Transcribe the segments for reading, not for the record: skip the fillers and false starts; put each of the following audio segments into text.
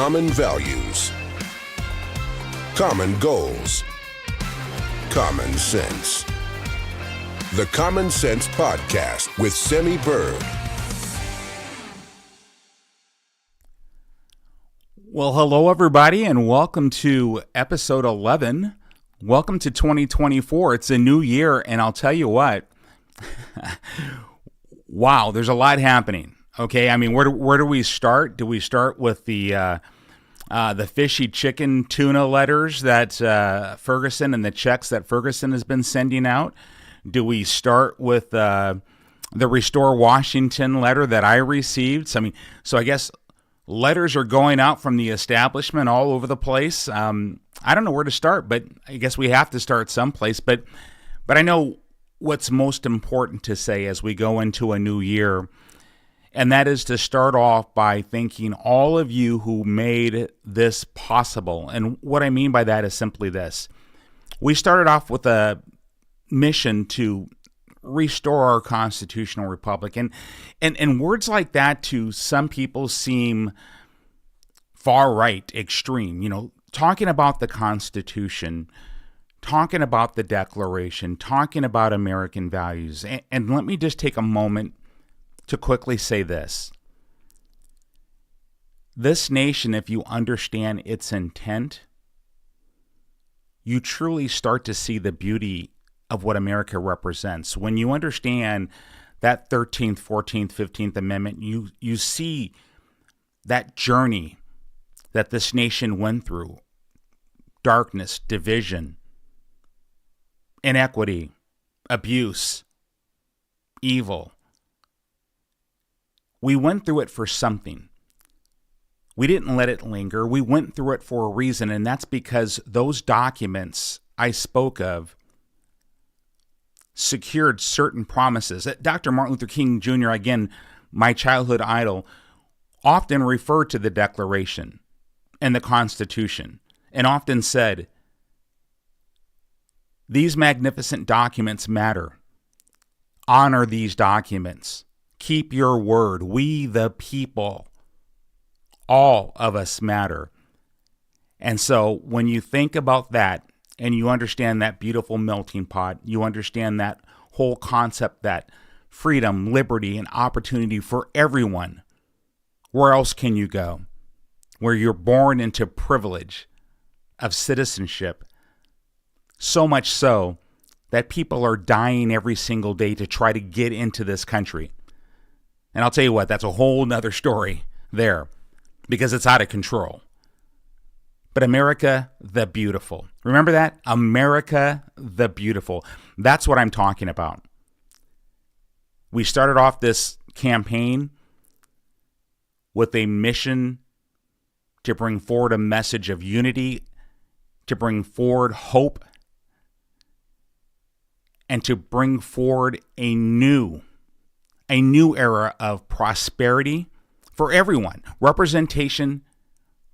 Common values, common goals, common sense. The Common Sense Podcast with Semi Bird. Well, hello everybody, and welcome to episode 11. Welcome to 2024. It's a new year, and I'll tell you what. Wow, there's a lot happening. Okay, I mean, where do we start? Do we start with the fishy chicken tuna letters that Ferguson and the checks that Ferguson has been sending out? Do we start with the Restore Washington letter that I received? So I guess letters are going out from the establishment all over the place. I don't know where to start, but I guess we have to start someplace. But I know what's most important to say as we go into a new year. And that is to start off by thanking all of you who made this possible. And what I mean by that is simply this. We started off with a mission to restore our constitutional republic. And words like that to some people seem far right, extreme. You know, talking about the Constitution, talking about the Declaration, talking about American values. And let me just take a moment to quickly say this. This nation, if you understand its intent, you truly start to see the beauty of what America represents. When you understand that 13th, 14th, 15th Amendment, you see that journey that this nation went through. Darkness, division, inequity, abuse, evil. We went through it for something. We didn't let it linger. We went through it for a reason, and that's because those documents I spoke of secured certain promises. Dr. Martin Luther King Jr., again, my childhood idol, often referred to the Declaration and the Constitution, and often said, "These magnificent documents matter. Honor these documents. Keep your word. We the people, all of us matter." And so when you think about that and you understand that beautiful melting pot, you understand that whole concept that freedom, liberty, and opportunity for everyone, where else can you go? Where you're born into privilege of citizenship. So much so that people are dying every single day to try to get into this country. And I'll tell you what, that's a whole nother story there because it's out of control. But America the Beautiful. Remember that? America the Beautiful. That's what I'm talking about. We started off this campaign with a mission to bring forward a message of unity, to bring forward hope, and to bring forward a new era of prosperity for everyone, representation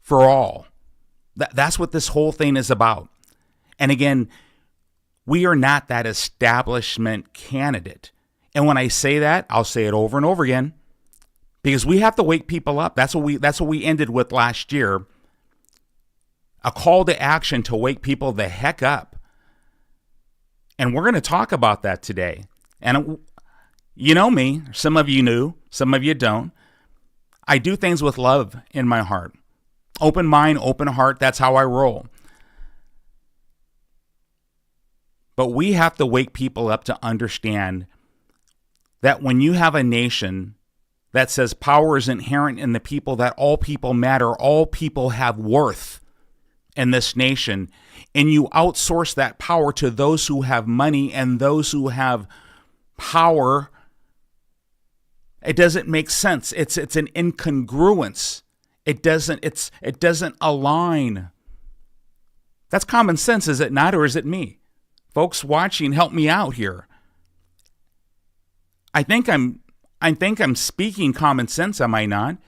for all. That's what this whole thing is about. And again, we are not that establishment candidate. And when I say that, I'll say it over and over again because we have to wake people up. That's what we ended with last year. A call to action to wake people the heck up. And we're going to talk about that today. And you know me, some of you knew, some of you don't. I do things with love in my heart. Open mind, open heart, that's how I roll. But we have to wake people up to understand that when you have a nation that says power is inherent in the people, that all people matter, all people have worth in this nation, and you outsource that power to those who have money and those who have power, it doesn't make sense. It's an incongruence. It doesn't align. That's common sense, is it not, or is it me? Folks watching, help me out here. I think I'm speaking common sense, am I not?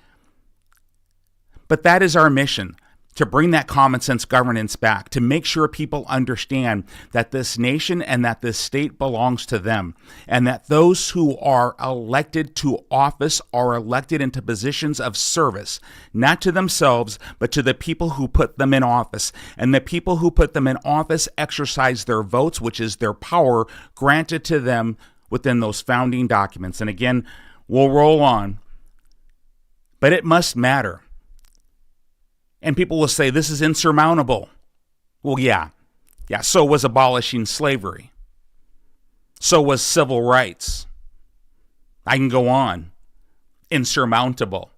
But that is our mission, to bring that common sense governance back, to make sure people understand that this nation and that this state belongs to them, and that those who are elected to office are elected into positions of service, not to themselves, but to the people who put them in office. And the people who put them in office exercise their votes, which is their power granted to them within those founding documents. And again, we'll roll on, but it must matter. And people will say, this is insurmountable. Well, yeah, so was abolishing slavery. So was civil rights. I can go on. Insurmountable.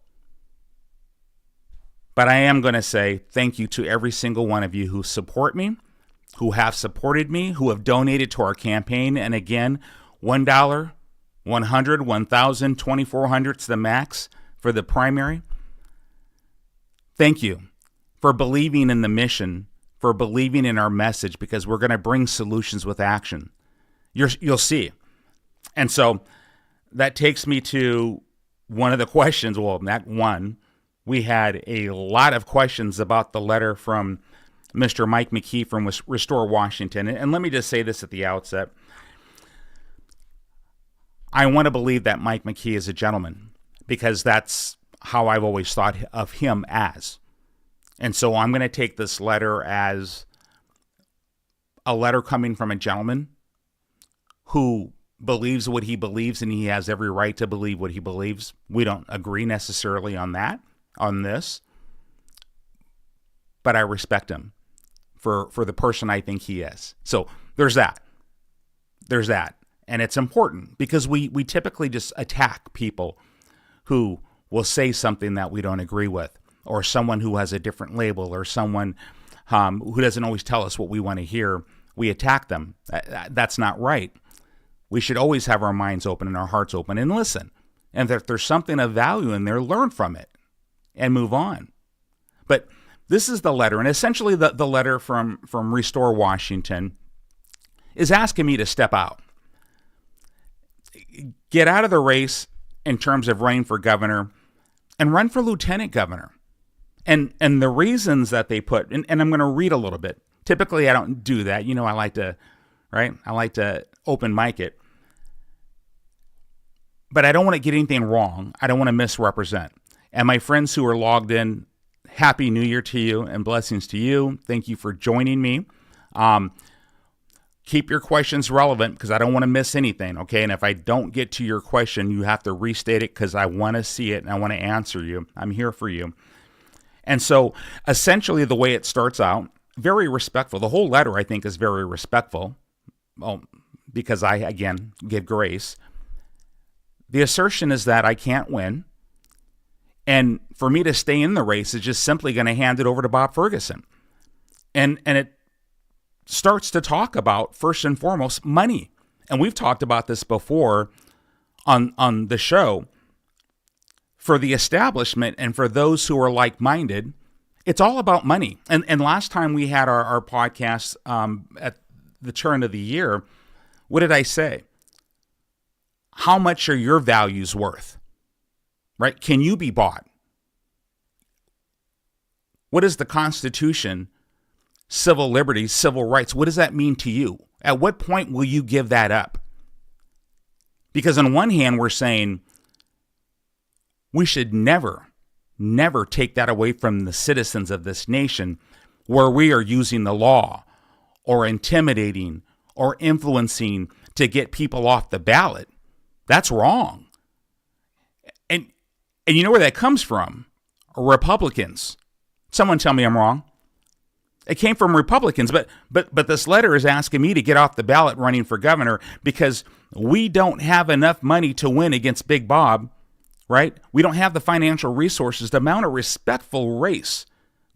But I am going to say thank you to every single one of you who support me, who have supported me, who have donated to our campaign. And again, $1, $100, $1,000, $2,400 the max for the primary. Thank you for believing in the mission, for believing in our message, because we're going to bring solutions with action. You'll see. And so that takes me to one of the questions. Well, that one, we had a lot of questions about the letter from Mr. Mike McKee from Restore Washington. And let me just say this at the outset. I want to believe that Mike McKee is a gentleman, because that's how I've always thought of him as. And so I'm going to take this letter as a letter coming from a gentleman who believes what he believes, and he has every right to believe what he believes. We don't agree necessarily on this, but I respect him for the person I think he is. So there's that. And it's important, because we typically just attack people who will say something that we don't agree with, or someone who has a different label, or someone who doesn't always tell us what we want to hear. We attack them. That's not right. We should always have our minds open and our hearts open and listen. And if there's something of value in there, learn from it and move on. But this is the letter, and essentially the letter from Restore Washington is asking me to step out. Get out of the race in terms of running for governor and run for lieutenant governor. And the reasons that they put, and I'm going to read a little bit. Typically, I don't do that. I like to open mic it. But I don't want to get anything wrong. I don't want to misrepresent. And my friends who are logged in, Happy New Year to you and blessings to you. Thank you for joining me. Keep your questions relevant, because I don't want to miss anything, okay? And if I don't get to your question, you have to restate it, because I want to see it and I want to answer you. I'm here for you. And so essentially the way it starts out, very respectful. The whole letter, I think, is very respectful. Well, because I, again, give grace. The assertion is that I can't win. And for me to stay in the race is just simply going to hand it over to Bob Ferguson. And it starts to talk about, first and foremost, money. And we've talked about this before on the show. For the establishment and for those who are like-minded, it's all about money. And last time we had our podcast at the turn of the year, what did I say? How much are your values worth? Right? Can you be bought? What is the Constitution, civil liberties, civil rights? What does that mean to you? At what point will you give that up? Because on one hand, we're saying we should never take that away from the citizens of this nation, where we are using the law or intimidating or influencing to get people off the ballot. That's wrong. And you know where that comes from? Republicans. Someone tell me I'm wrong. It came from Republicans, but this letter is asking me to get off the ballot running for governor because we don't have enough money to win against Big Bob, right? We don't have the financial resources to mount a respectful race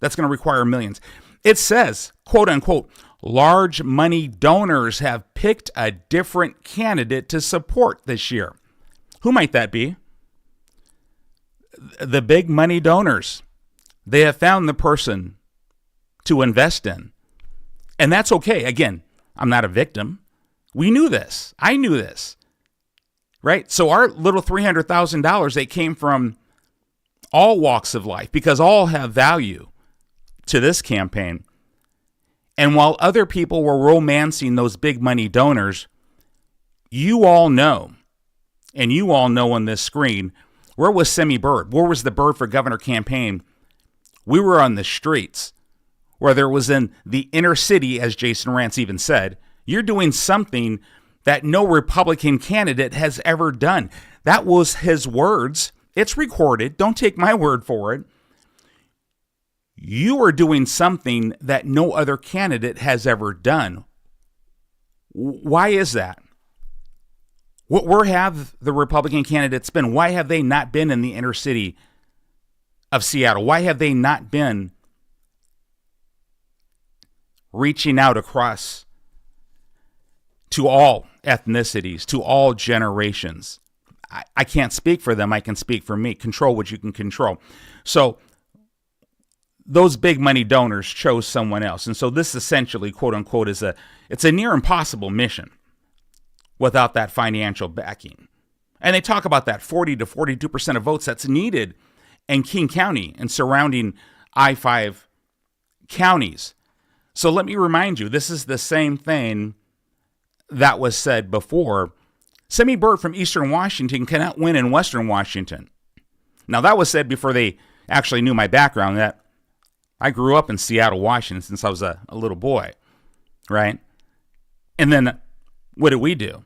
that's going to require millions. It says, quote unquote, large money donors have picked a different candidate to support this year. Who might that be? The big money donors. They have found the person to invest in. And that's okay. Again, I'm not a victim. We knew this. I knew this. Right? So our little $300,000, they came from all walks of life because all have value. to this campaign. And while other people were romancing those big money donors, you all know, and you all know on this screen, where was Semi Bird? Where was the Bird for Governor campaign? We were on the streets, whether it was in the inner city, as Jason Rantz even said. You're doing something that no Republican candidate has ever done. That was his words. It's recorded. Don't take my word for it. You are doing something that no other candidate has ever done. Why is that? Where have the Republican candidates been? Why have they not been in the inner city of Seattle? Why have they not been reaching out across to all ethnicities, to all generations? I can't speak for them. I can speak for me. Control what you can control. So those big money donors chose someone else. And so this essentially, quote unquote, it's a near impossible mission without that financial backing. And they talk about that 40 to 42% of votes that's needed in King County and surrounding I-5 counties. So let me remind you, this is the same thing that was said before. Semi Bird from Eastern Washington cannot win in Western Washington. Now, that was said before they actually knew my background, that I grew up in Seattle, Washington since I was a little boy, right? And then what did we do?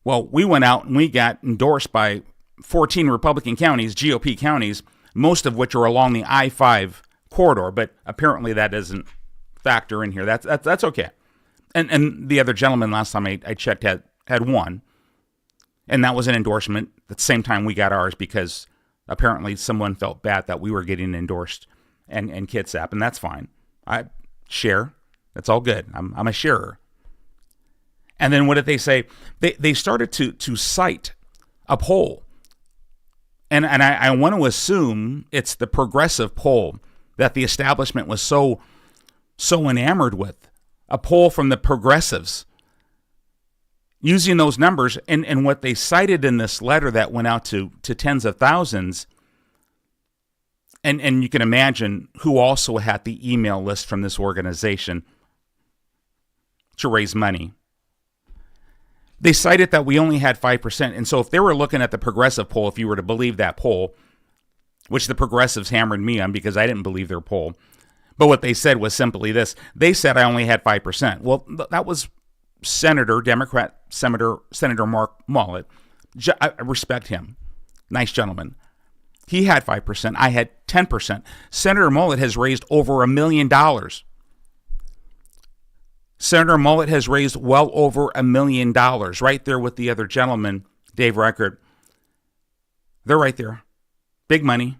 Well, we went out and we got endorsed by 14 Republican counties, GOP counties, most of which are along the I-5 corridor, but apparently that doesn't factor in here. That's okay. And the other gentleman last time I checked had one, and that was an endorsement at the same time we got ours, because apparently someone felt bad that we were getting endorsed and Kitsap, and that's fine. I share. That's all good. I'm a sharer. And then what did they say? They started to cite a poll. And I want to assume it's the progressive poll that the establishment was so enamored with. A poll from the progressives using those numbers, and what they cited in this letter that went out to tens of thousands. And you can imagine who also had the email list from this organization to raise money. They cited that we only had 5%. And so if they were looking at the progressive poll, if you were to believe that poll, which the progressives hammered me on because I didn't believe their poll, but what they said was simply this. They said I only had 5%. Well, that was Democrat Senator Mark Mullet. I respect him. Nice gentleman. He had 5%. I had 10%. Senator Mullet has raised over $1 million. Senator Mullet has raised well over $1 million, right there with the other gentleman, Dave Reichert. They're right there. Big money.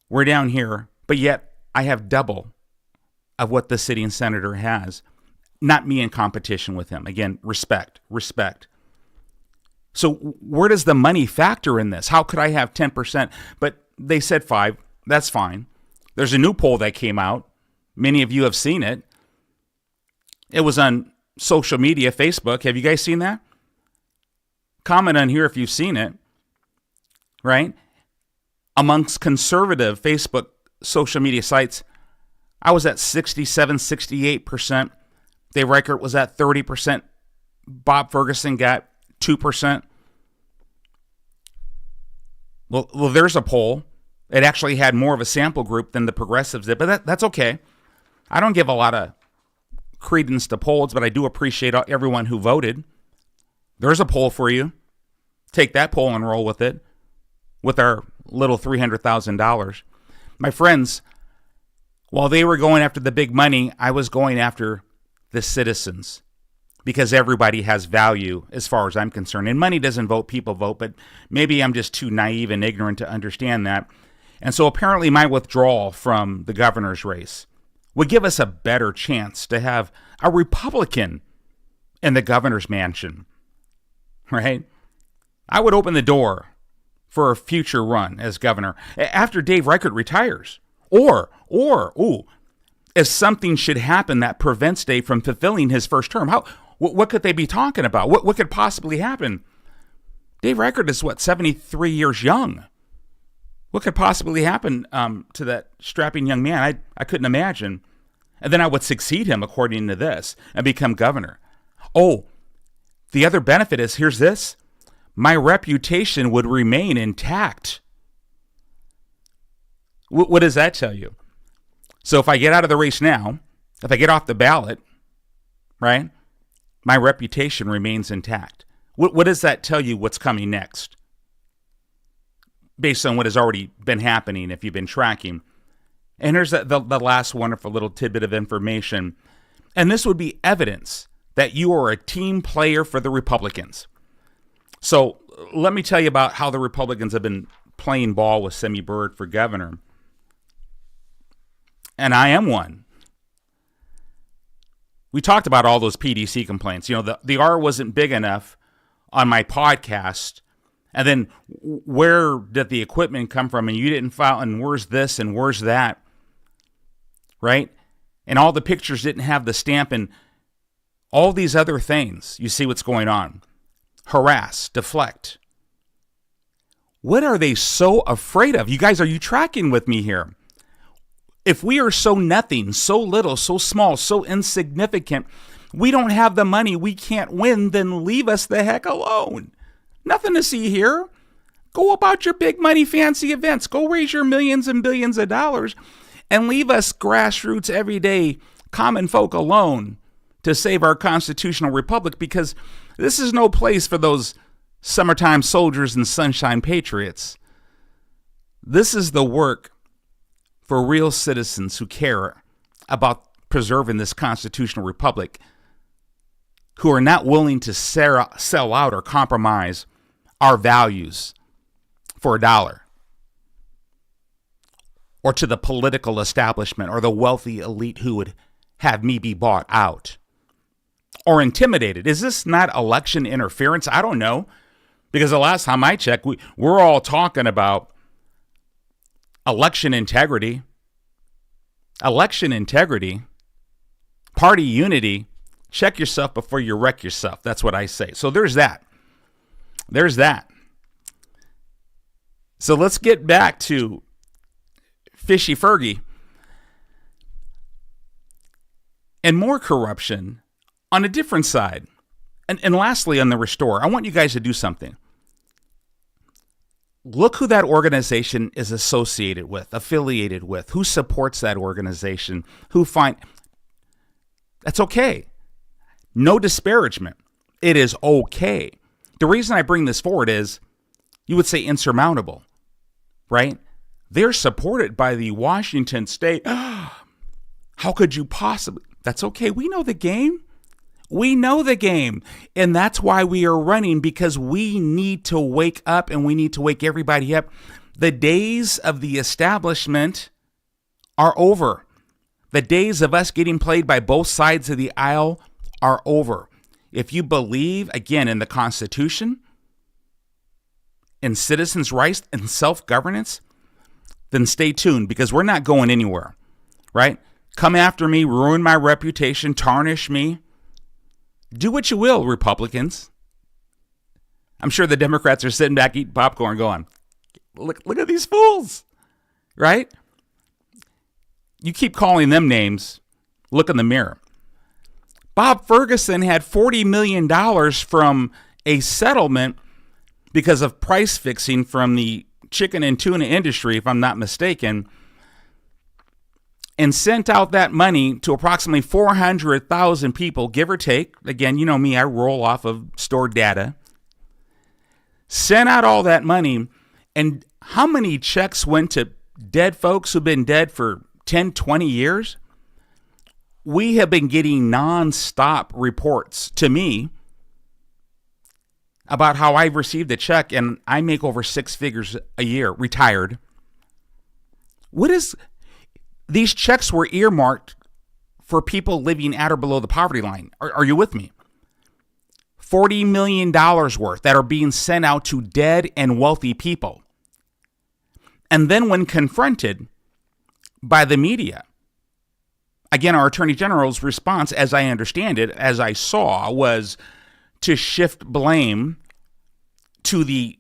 We're down here, but yet I have double of what the sitting senator has. Not me in competition with him. Again, respect. So where does the money factor in this? How could I have 10%? But they said 5. That's fine. There's a new poll that came out. Many of you have seen it. It was on social media, Facebook. Have you guys seen that? Comment on here if you've seen it. Right? Amongst conservative Facebook social media sites, I was at 67, 68%. Dave Reichert was at 30%. Bob Ferguson got 2%. Well, there's a poll. It actually had more of a sample group than the progressives did, but that's okay. I don't give a lot of credence to polls, but I do appreciate everyone who voted. There's a poll for you. Take that poll and roll with it with our little $300,000. My friends, while they were going after the big money, I was going after the citizens, because everybody has value as far as I'm concerned. And money doesn't vote, people vote, but maybe I'm just too naive and ignorant to understand that. And so apparently my withdrawal from the governor's race would give us a better chance to have a Republican in the governor's mansion, right? I would open the door for a future run as governor after Dave Reichert retires. Or, if something should happen that prevents Dave from fulfilling his first term, what could they be talking about? What could possibly happen? Dave Reichert is 73 years young. What could possibly happen to that strapping young man? I couldn't imagine. And then I would succeed him according to this and become governor. Oh, the other benefit is, here's this. My reputation would remain intact. What does that tell you? So if I get out of the race now, if I get off the ballot, right, my reputation remains intact. What does that tell you what's coming next? Based on what has already been happening, if you've been tracking. And here's the last wonderful little tidbit of information. And this would be evidence that you are a team player for the Republicans. So let me tell you about how the Republicans have been playing ball with Semi Bird for governor. And I am one. We talked about all those PDC complaints. You know, the R wasn't big enough on my podcast. And then where did the equipment come from? And you didn't file, and where's this and where's that? Right? And all the pictures didn't have the stamp and all these other things. You see what's going on. Harass, deflect. What are they so afraid of? You guys, are you tracking with me here? If we are so nothing, so little, so small, so insignificant, we don't have the money, we can't win, then leave us the heck alone. Nothing to see here. Go about your big money fancy events. Go raise your millions and billions of dollars and leave us grassroots everyday common folk alone to save our constitutional republic, because this is no place for those summertime soldiers and sunshine patriots. This is the work for real citizens who care about preserving this constitutional republic, who are not willing to sell out or compromise our values for a dollar, or to the political establishment or the wealthy elite who would have me be bought out or intimidated. Is this not election interference? I don't know, because the last time I checked, we're all talking about election integrity, party unity. Check yourself before you wreck yourself. That's what I say. So there's that. So let's get back to Fishy Fergie and more corruption on a different side. And lastly, on the restore, I want you guys to do something. Look who that organization is associated with, affiliated with, who supports that organization, that's okay. No disparagement. It is okay. The reason I bring this forward is, you would say insurmountable, right? They're supported by the Washington State. How could you possibly? That's okay. We know the game. And that's why we are running, because we need to wake up, and we need to wake everybody up. The days of the establishment are over. The days of us getting played by both sides of the aisle are over. If you believe, again, in the Constitution, in citizens' rights and self-governance, then stay tuned, because we're not going anywhere, right? Come after me, ruin my reputation, tarnish me. Do what you will, Republicans. I'm sure the Democrats are sitting back eating popcorn going, look at these fools, right? You keep calling them names, look in the mirror. Bob Ferguson had $40 million from a settlement because of price fixing from the chicken and tuna industry, if I'm not mistaken, and sent out that money to approximately 400,000 people, give or take. Again, you know me, I roll off of stored data. Sent out all that money, and how many checks went to dead folks who've been dead for 10, 20 years? We have been getting nonstop reports to me about how I've received a check, and I make over 6 figures a year, retired. These checks were earmarked for people living at or below the poverty line. Are you with me? $40 million worth that are being sent out to dead and wealthy people. And then when confronted by the media, again, our Attorney General's response, as I understand it, as I saw, was to shift blame to the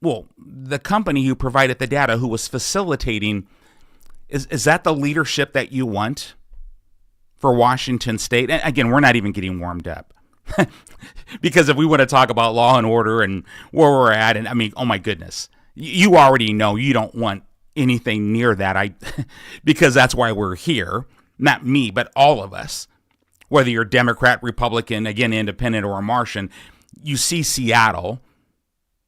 well, the company who provided the data, who was facilitating, is that the leadership that you want for Washington State? And again, we're not even getting warmed up. Because if we want to talk about law and order and where we're at, and I mean, oh my goodness, you already know you don't want anything near that. Because that's why we're here. Not me, but all of us. Whether you're Democrat, Republican, again, independent, or a Martian, you see Seattle.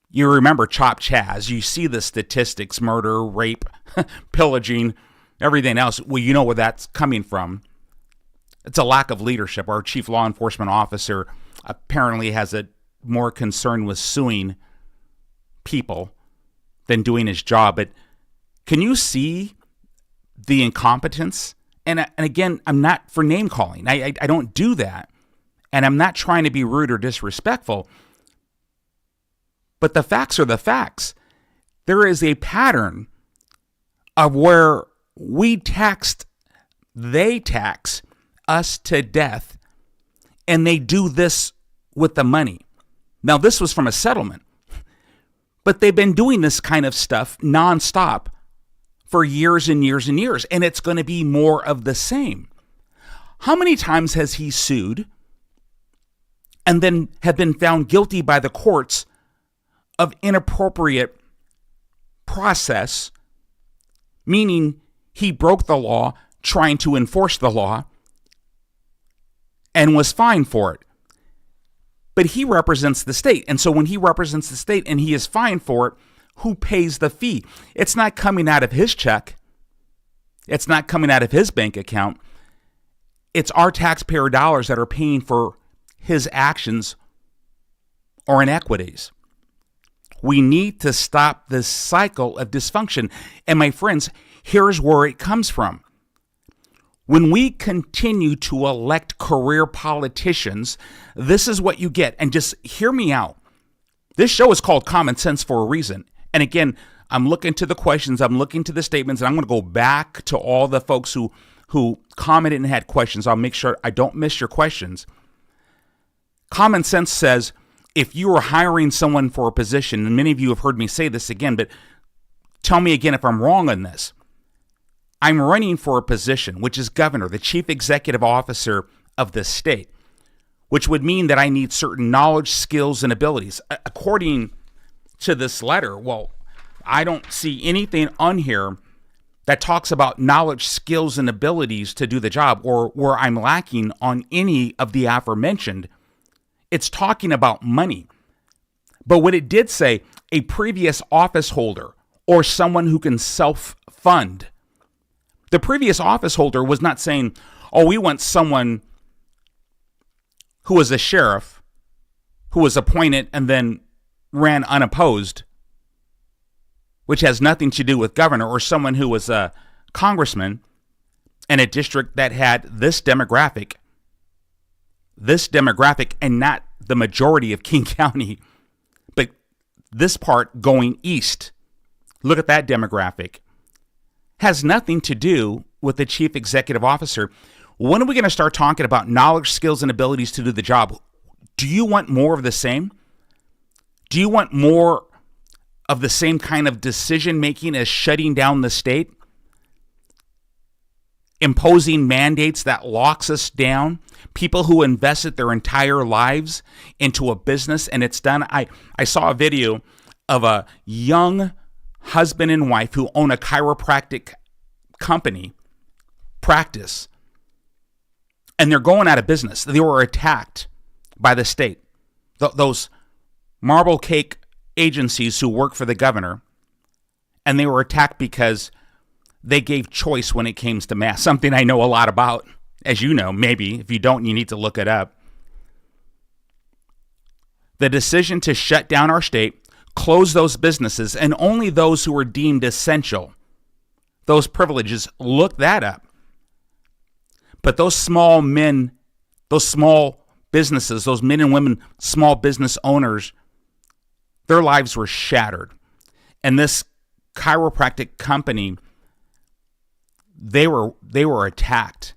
You remember Chop Chaz. You see the statistics, murder, rape, pillaging, everything else. Well, you know where that's coming from. It's a lack of leadership. Our chief law enforcement officer apparently has a more concern with suing people than doing his job. But can you see the incompetence? And again, I'm not for name calling. I don't do that. And I'm not trying to be rude or disrespectful. But the facts are the facts. There is a pattern of where they tax us to death, and they do this with the money. Now, this was from a settlement, but they've been doing this kind of stuff nonstop for years and years and years, and it's going to be more of the same. How many times has he sued and then have been found guilty by the courts of inappropriate process, meaning he broke the law trying to enforce the law and was fined for it? But he represents the state. And so when he represents the state and he is fined for it, who pays the fee? It's not coming out of his check. It's not coming out of his bank account. It's our taxpayer dollars that are paying for his actions or inequities. We need to stop this cycle of dysfunction. And my friends, here's where it comes from. When we continue to elect career politicians, this is what you get. And just hear me out. This show is called Common Sense for a reason. And again, I'm looking to the questions, I'm looking to the statements, and I'm going to go back to all the folks who commented and had questions. I'll make sure I don't miss your questions. Common sense says, if you are hiring someone for a position, and many of you have heard me say this again, but tell me again if I'm wrong on this. I'm running for a position, which is governor, the chief executive officer of the state, which would mean that I need certain knowledge, skills, and abilities. According to this letter, well, I don't see anything on here that talks about knowledge, skills, and abilities to do the job, or where I'm lacking on any of the aforementioned. It's talking about money. But what it did say, a previous office holder or someone who can self-fund. The previous office holder was not saying, oh, we want someone who was a sheriff, who was appointed and then ran unopposed, which has nothing to do with governor, or someone who was a congressman in a district that had this demographic, and not the majority of King County, but this part going east. Look at that demographic. Has nothing to do with the chief executive officer. When are we going to start talking about knowledge, skills, and abilities to do the job? Do you want more of the same? Do you want more of the same kind of decision making as shutting down the state? Imposing mandates that locks us down? People who invested their entire lives into a business and it's done. I saw a video of a young husband and wife who own a chiropractic company, practice, and they're going out of business. They were attacked by the state. Those marble cake agencies who work for the governor, and they were attacked because they gave choice when it came to mass, something I know a lot about, as you know, maybe. If you don't, you need to look it up. The decision to shut down our state, close those businesses, and only those who are deemed essential, those privileges, look that up. But those small men, those small businesses, those men and women, small business owners, their lives were shattered. And this chiropractic company, they were attacked.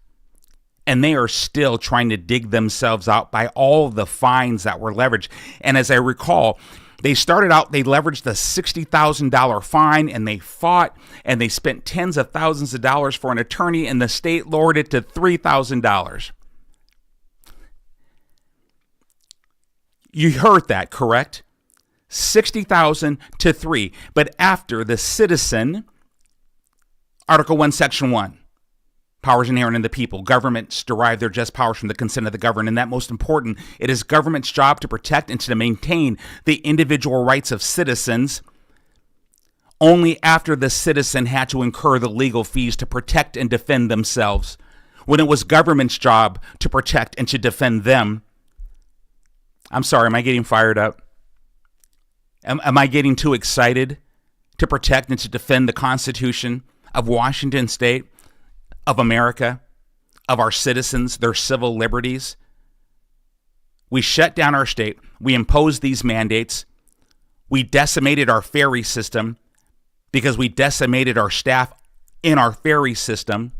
And they are still trying to dig themselves out by all the fines that were leveraged. And as I recall, They started out, they leveraged the $60,000 fine, and they fought, and they spent tens of thousands of dollars for an attorney, and the state lowered it to $3,000. You heard that, correct? 60,000 to 3. But after the citizen, Article 1, Section 1, powers inherent in the people. Governments derive their just powers from the consent of the governed. And that most important, it is government's job to protect and to maintain the individual rights of citizens. Only after the citizen had to incur the legal fees to protect and defend themselves. When it was government's job to protect and to defend them. I'm sorry, am I getting fired up? Am I getting too excited to protect and to defend the Constitution of Washington State, of America, of our citizens, their civil liberties? We shut down our state. We imposed these mandates. We decimated our ferry system because we decimated our staff in our ferry system.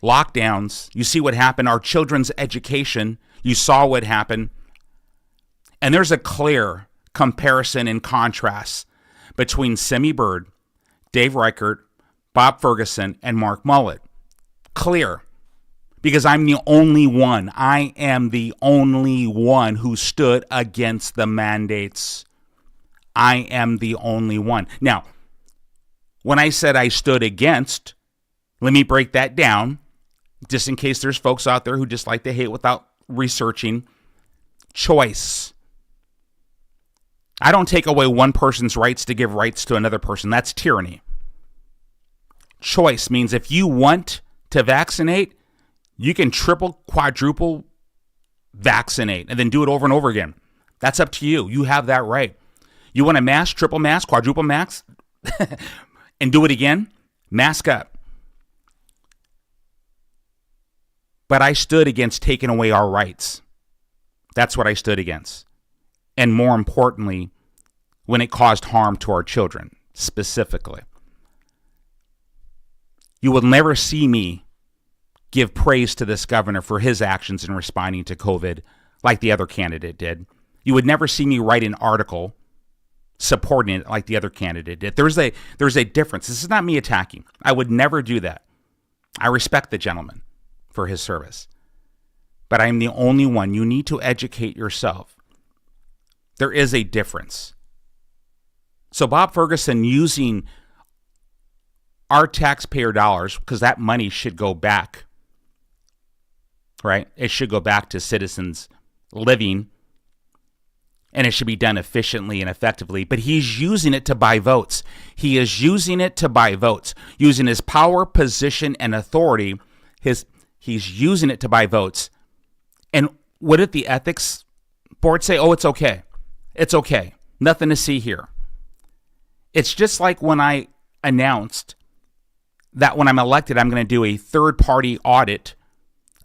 Lockdowns. You see what happened. Our children's education. You saw what happened. And there's a clear comparison and contrast between Semi Bird, Dave Reichert, Bob Ferguson, and Mark Mullet. Clear. Because I'm the only one. I am the only one who stood against the mandates. I am the only one. Now, when I said I stood against, let me break that down, just in case there's folks out there who just like to hate without researching. Choice. I don't take away one person's rights to give rights to another person. That's tyranny. Choice means if you want to vaccinate, you can triple, quadruple vaccinate and then do it over and over again. That's up to you. You have that right. You want to mask, triple mask, quadruple mask, and do it again? Mask up. But I stood against taking away our rights. That's what I stood against. And more importantly, when it caused harm to our children, specifically. You will never see me give praise to this governor for his actions in responding to COVID like the other candidate did. You would never see me write an article supporting it like the other candidate did. There's a difference. This is not me attacking. I would never do that. I respect the gentleman for his service. But I'm the only one. You need to educate yourself. There is a difference. So Bob Ferguson using our taxpayer dollars, because that money should go back, right? It should go back to citizens living, and it should be done efficiently and effectively. But he's using it to buy votes. He is using it to buy votes, using his power, position, and authority. He's using it to buy votes. And what did the ethics board say? Oh, it's okay. It's okay. Nothing to see here. It's just like when I announced that when I'm elected, I'm going to do a third-party audit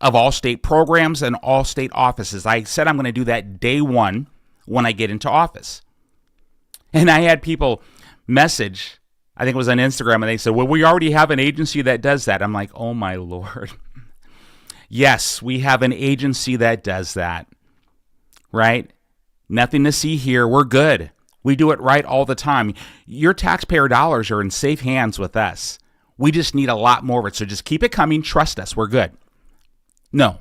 of all state programs and all state offices. I said I'm going to do that day one when I get into office. And I had people message, I think it was on Instagram, and they said, well, we already have an agency that does that. I'm like, oh my Lord. Yes, we have an agency that does that, right? Nothing to see here. We're good. We do it right all the time. Your taxpayer dollars are in safe hands with us. We just need a lot more of it. So just keep it coming. Trust us. We're good. No,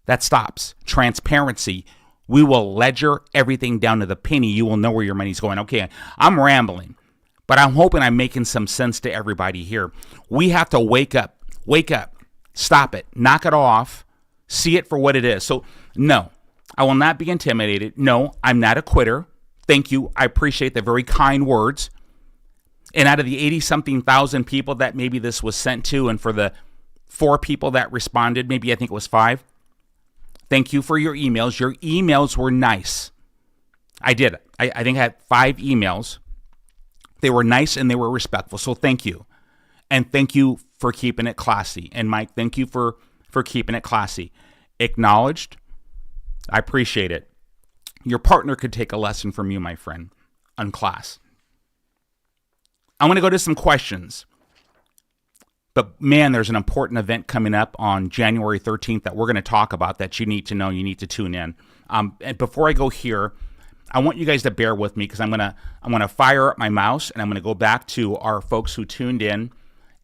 that stops. Transparency. We will ledger everything down to the penny. You will know where your money's going. Okay, I'm rambling, but I'm hoping I'm making some sense to everybody here. We have to wake up. Wake up. Stop it. Knock it off. See it for what it is. So, no, I will not be intimidated. No, I'm not a quitter. Thank you. I appreciate the very kind words. And out of the 80-something thousand people that maybe this was sent to, and for the 4 people that responded, maybe I think it was 5, thank you for your emails. Your emails were nice. I did. I think I had 5 emails. They were nice and they were respectful. So thank you. And thank you for keeping it classy. And Mike, thank you for keeping it classy. Acknowledged. I appreciate it. Your partner could take a lesson from you, my friend, on class. I'm going to go to some questions. But man, there's an important event coming up on January 13th that we're going to talk about that you need to know. You need to tune in. And before I go here, I want you guys to bear with me because I'm gonna fire up my mouse and I'm gonna go back to our folks who tuned in,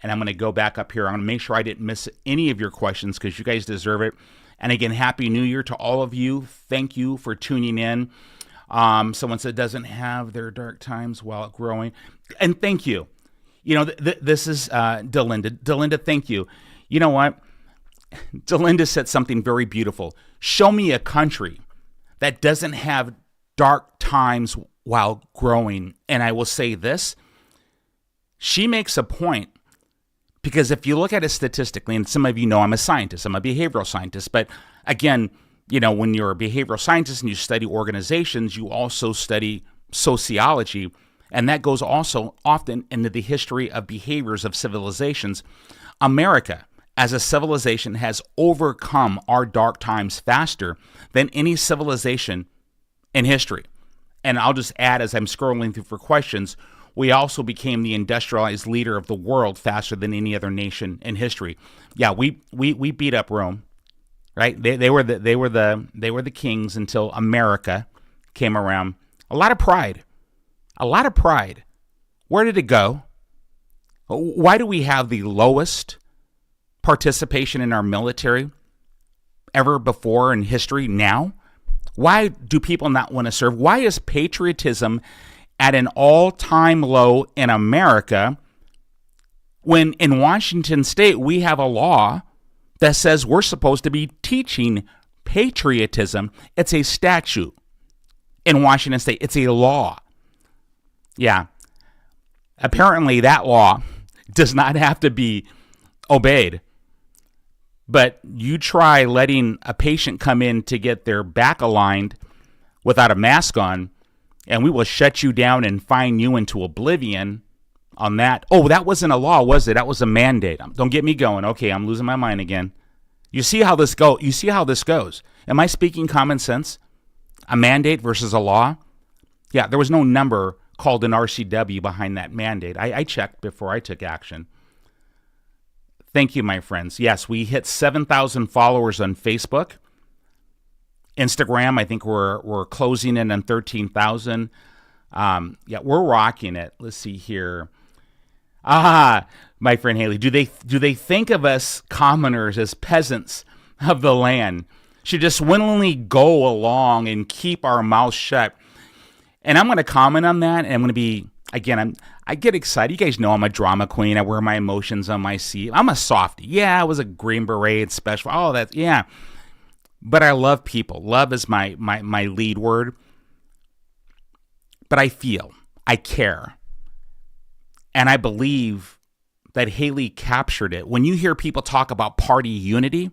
and I'm gonna go back up here. I'm gonna make sure I didn't miss any of your questions because you guys deserve it. And again, Happy New Year to all of you. Thank you for tuning in. Someone said doesn't have their dark times while growing, and thank you. You know, this is Delinda. Delinda, thank you. You know what? Delinda said something very beautiful. Show me a country that doesn't have dark times while growing. And I will say this, she makes a point, because if you look at it statistically, and some of you know I'm a scientist, I'm a behavioral scientist, but again, you know, when you're a behavioral scientist and you study organizations, you also study sociology, and that goes also often into the history of behaviors of civilizations. America, as a civilization, has overcome our dark times faster than any civilization in history. And I'll just add, as I'm scrolling through for questions, we also became the industrialized leader of the world faster than any other nation in history. Yeah, we beat up Rome, right? They were the kings until America came around. A lot of pride. Where did it go? Why do we have the lowest participation in our military ever before in history now? Why do people not want to serve? Why is patriotism at an all-time low in America when in Washington State we have a law that says we're supposed to be teaching patriotism? It's a statute in Washington State. It's a law. Yeah. Apparently that law does not have to be obeyed. But you try letting a patient come in to get their back aligned without a mask on, and we will shut you down and fine you into oblivion on that. Oh, that wasn't a law, was it? That was a mandate. Don't get me going. Okay, I'm losing my mind again. You see how this goes. Am I speaking common sense? A mandate versus a law? Yeah, there was no number called an RCW behind that mandate. I checked before I took action. Thank you, my friends. Yes, we hit 7,000 followers on Facebook. Instagram, I think we're closing in on 13,000. Yeah, we're rocking it. Let's see here. My friend Haley, do they think of us commoners as peasants of the land? Should just willingly go along and keep our mouths shut? And I'm going to comment on that, and I'm going to be, again, I get excited. You guys know I'm a drama queen. I wear my emotions on my sleeve. I'm a softie. Yeah, I was a Green Beret special. All that, yeah. But I love people. Love is my lead word. But I feel, I care. And I believe that Haley captured it. When you hear people talk about party unity,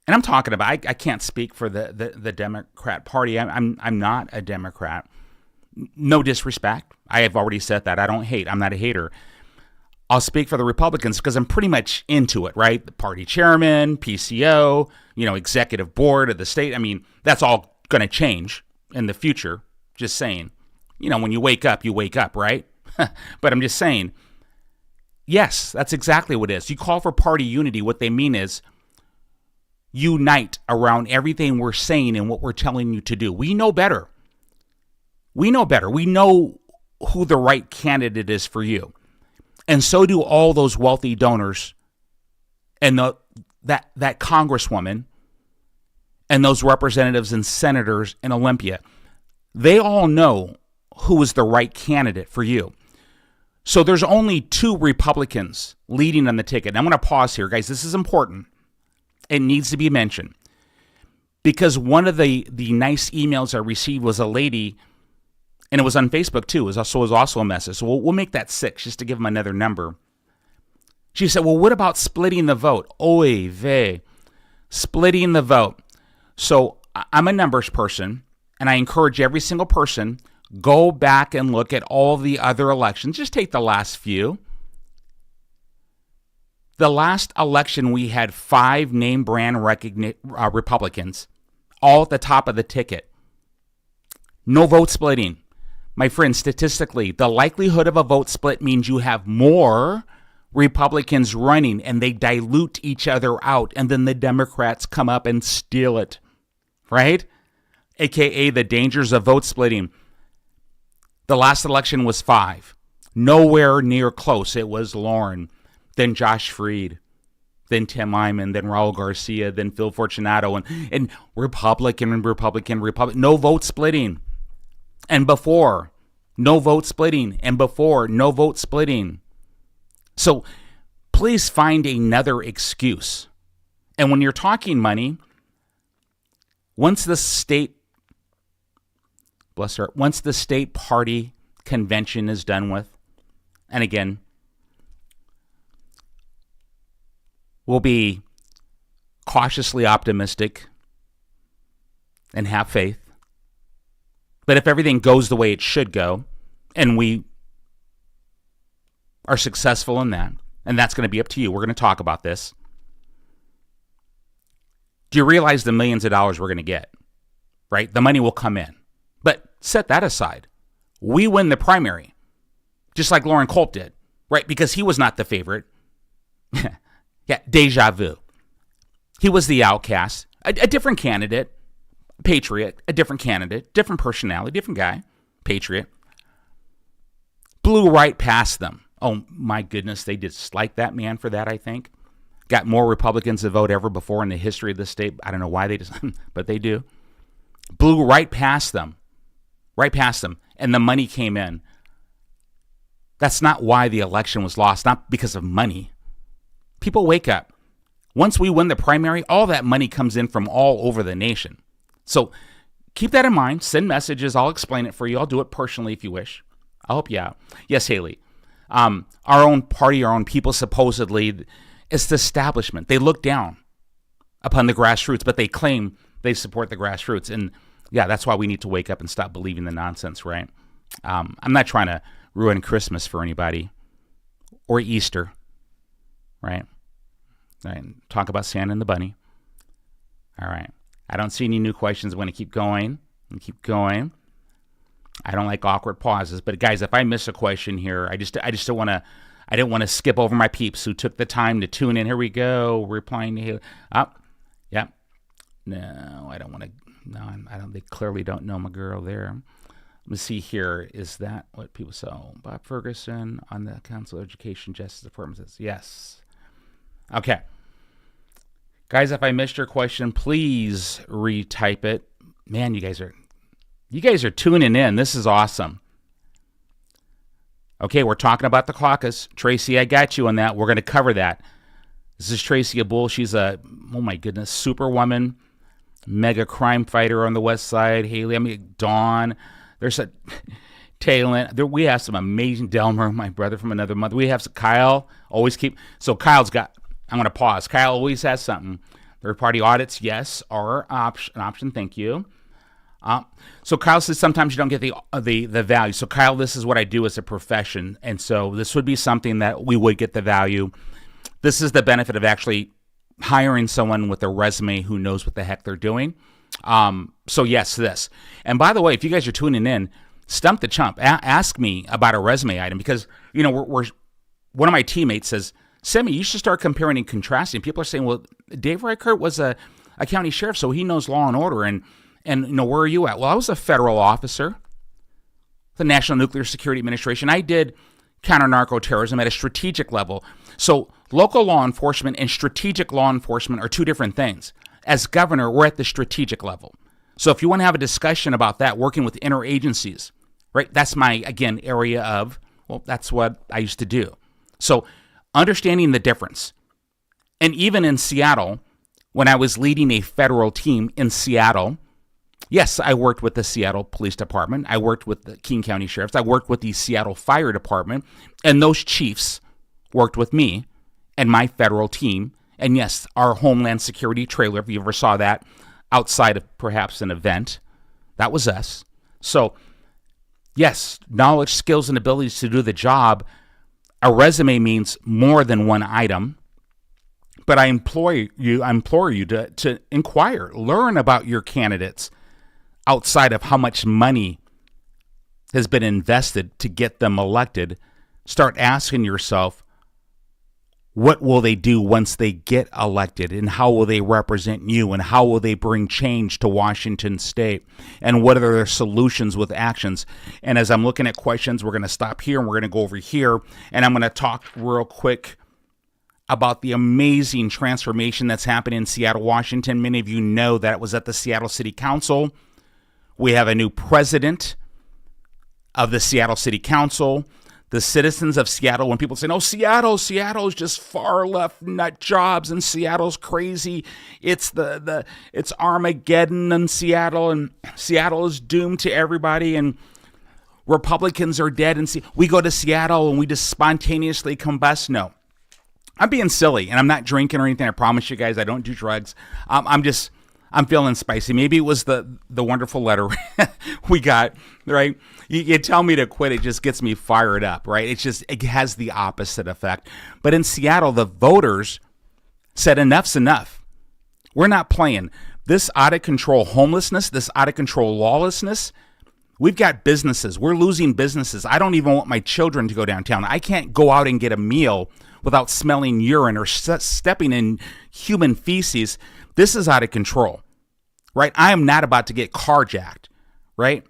and I'm talking about, I can't speak for the Democrat Party. I'm not a Democrat. No disrespect. I have already said that. I don't hate. I'm not a hater. I'll speak for the Republicans because I'm pretty much into it, right? The party chairman, PCO, executive board of the state. I mean, that's all going to change in the future. Just saying. When you wake up, right? But I'm just saying, yes, that's exactly what it is. You call for party unity. What they mean is unite around everything we're saying and what we're telling you to do. We know better. We know who the right candidate is for you. And so do all those wealthy donors and that congresswoman and those representatives and senators in Olympia. They all know who is the right candidate for you. So there's only 2 Republicans leading on the ticket. And I'm going to pause here, guys. This is important. It needs to be mentioned. Because one of the nice emails I received was a lady, and it was on Facebook too. It was also a message. So we'll make that 6 just to give them another number. She said, well, what about splitting the vote? Oy vey. Splitting the vote. So I'm a numbers person, and I encourage every single person, go back and look at all the other elections. Just take the last few. The last election, we had 5 name brand Republicans, all at the top of the ticket. No vote splitting. My friend, statistically, the likelihood of a vote split means you have more Republicans running and they dilute each other out, and then the Democrats come up and steal it, right? aka the dangers of vote splitting. The last election was 5. Nowhere near close. It was Lauren, then Josh Freed, then Tim Eyman, then Raul Garcia, then Phil Fortunato, and Republican. No vote splitting. And before, no vote splitting. And before, no vote splitting. So please find another excuse. And when you're talking money, once the state party convention is done with, and again, we'll be cautiously optimistic and have faith. But if everything goes the way it should go, and we are successful in that, and that's going to be up to you, we're going to talk about this. Do you realize the millions of dollars we're going to get? Right? The money will come in. But set that aside. We win the primary, just like Lauren Culp did, right? Because he was not the favorite. Yeah, deja vu. He was the outcast, a different candidate, patriot, a different candidate, different personality, different guy, patriot. Blew right past them. Oh, my goodness, they disliked that man for that, I think. Got more Republicans to vote ever before in the history of the state. I don't know why they just, but they do. Blew right past them. Right past them. And the money came in. That's not why the election was lost, not because of money. People wake up. Once we win the primary, all that money comes in from all over the nation. So keep that in mind. Send messages. I'll explain it for you. I'll do it personally if you wish. I'll help you out. Yes, Haley. Our own party, our own people, supposedly, it's the establishment. They look down upon the grassroots, but they claim they support the grassroots. And yeah, that's why we need to wake up and stop believing the nonsense, right? I'm not trying to ruin Christmas for anybody or Easter, right? Talk about Santa and the Bunny. All right. I don't see any new questions. I'm going to keep going and keep going. I don't like awkward pauses, but guys, if I miss a question here, I just don't want to. I didn't want to skip over my peeps who took the time to tune in. Here we go. Replying to Haley. Yep. No, I don't want to. No, I don't. They clearly don't know my girl there. Let me see here. Is that what people say? Bob Ferguson on the Council of Education Justice Department says yes. Okay. Guys, if I missed your question, please retype it. Man, you guys are tuning in. This is awesome. Okay, we're talking about the caucus. Tracy, I got you on that. We're going to cover that. This is Tracy Abul. She's a, oh my goodness, superwoman, mega crime fighter on the West Side. Haley, Dawn. There's a Taylor. We have some amazing, Delmer, my brother from another mother. We have some, Kyle. So Kyle's got, I'm going to pause. Kyle always has something. Third party audits, yes, are an option. Thank you. So Kyle says sometimes you don't get the value. So Kyle, this is what I do as a profession. And so this would be something that we would get the value. This is the benefit of actually hiring someone with a resume who knows what the heck they're doing. So yes, this. And by the way, if you guys are tuning in, Stump the Chump, ask me about a resume item because, you know, we're one of my teammates says, Semi, you should start comparing and contrasting. People are saying, well, Dave Reichert was a county sheriff, so he knows law and order. And you know, where are you at? Well, I was a federal officer, the National Nuclear Security Administration. I did counter-narco-terrorism at a strategic level. So local law enforcement and strategic law enforcement are two different things. As governor, we're at the strategic level. So if you want to have a discussion about that, working with interagencies, right? That's my, again, area of, well, that's what I used to do. So understanding the difference. And even in Seattle, when I was leading a federal team in Seattle, yes, I worked with the Seattle Police Department. I worked with the King County Sheriffs. I worked with the Seattle Fire Department. And those chiefs worked with me and my federal team. And yes, our Homeland Security trailer, if you ever saw that outside of perhaps an event, that was us. So yes, knowledge, skills, and abilities to do the job. A resume means more than one item. But I implore you to inquire, learn about your candidates outside of how much money has been invested to get them elected. Start asking yourself, what will they do once they get elected, and how will they represent you, and how will they bring change to Washington State, and what are their solutions with actions? And as I'm looking at questions, we're going to stop here and we're going to go over here, and I'm going to talk real quick about the amazing transformation that's happening in Seattle, Washington. Many of you know that it was at the Seattle City Council. We have a new president of the Seattle City Council. The citizens of Seattle, when people say, "No, Seattle's just far left nut jobs, and Seattle's crazy. It's it's Armageddon in Seattle, and Seattle is doomed to everybody, and Republicans are dead." And we go to Seattle and we just spontaneously combust. No, I'm being silly, and I'm not drinking or anything. I promise you guys, I don't do drugs. I'm feeling spicy. Maybe it was the wonderful letter we got, right? You tell me to quit, it just gets me fired up, right? It has the opposite effect. But in Seattle, the voters said enough's enough. We're not playing. This out of control homelessness, this out of control lawlessness, we've got businesses. We're losing businesses. I don't even want my children to go downtown. I can't go out and get a meal without smelling urine or stepping in human feces. This is out of control, right? I am not about to get carjacked, right?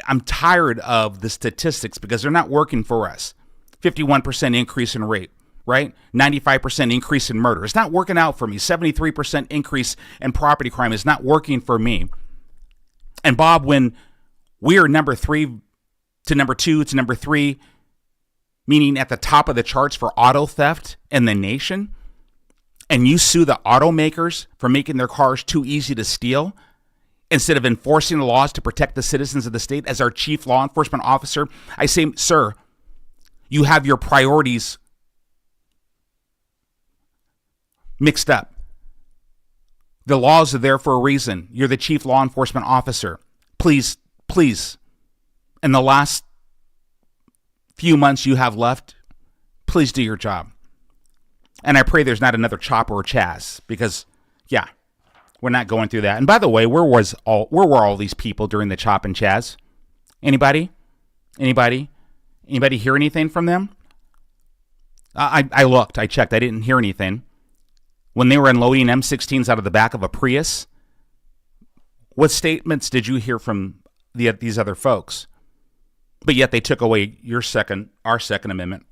I'm tired of the statistics because they're not working for us. 51% increase in rape, right? 95% increase in murder. It's not working out for me. 73% increase in property crime is not working for me. And Bob, when we are number 3 to number 2 to number 3, meaning at the top of the charts for auto theft in the nation, and you sue the automakers for making their cars too easy to steal, instead of enforcing the laws to protect the citizens of the state, as our chief law enforcement officer, I say, sir, you have your priorities mixed up. The laws are there for a reason. You're the chief law enforcement officer. Please, in the last few months you have left, please do your job. And I pray there's not another Chopper or Chaz, because, yeah, we're not going through that. And by the way, where were all these people during the Chop and Chaz? Anybody hear anything from them? I looked, I checked, I didn't hear anything. When they were unloading M16s out of the back of a Prius, what statements did you hear from these other folks? But yet they took away our Second Amendment,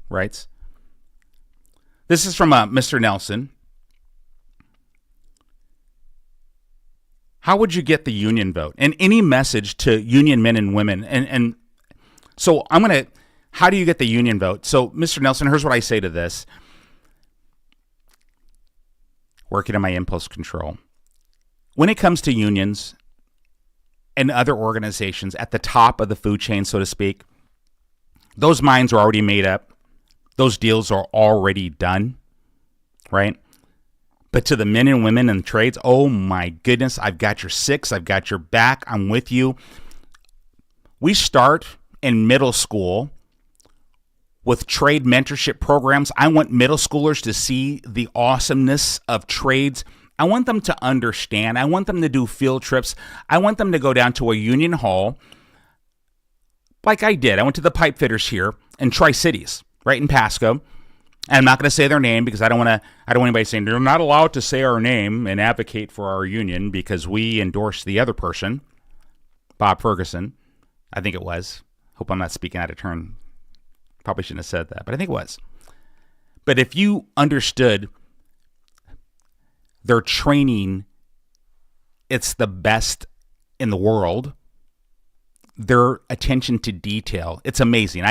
rights. This is from Mr. Nelson. How would you get the union vote? And any message to union men and women. And so how do you get the union vote? So, Mr. Nelson, here's what I say to this. Working on my impulse control. When it comes to unions and other organizations at the top of the food chain, so to speak, those minds are already made up. Those deals are already done, right? But to the men and women in the trades, oh my goodness, I've got your six, I've got your back, I'm with you. We start in middle school with trade mentorship programs. I want middle schoolers to see the awesomeness of trades. I want them to understand. I want them to do field trips. I want them to go down to a union hall like I did. I went to the pipe fitters here in Tri-Cities, right in Pasco. And I'm not going to say their name because I don't want anybody saying they're not allowed to say our name and advocate for our union because we endorse the other person, Bob Ferguson, I think it was. Hope I'm not speaking out of turn. Probably shouldn't have said that, but I think it was. But if you understood their training, it's the best in the world. Their attention to detail, it's amazing.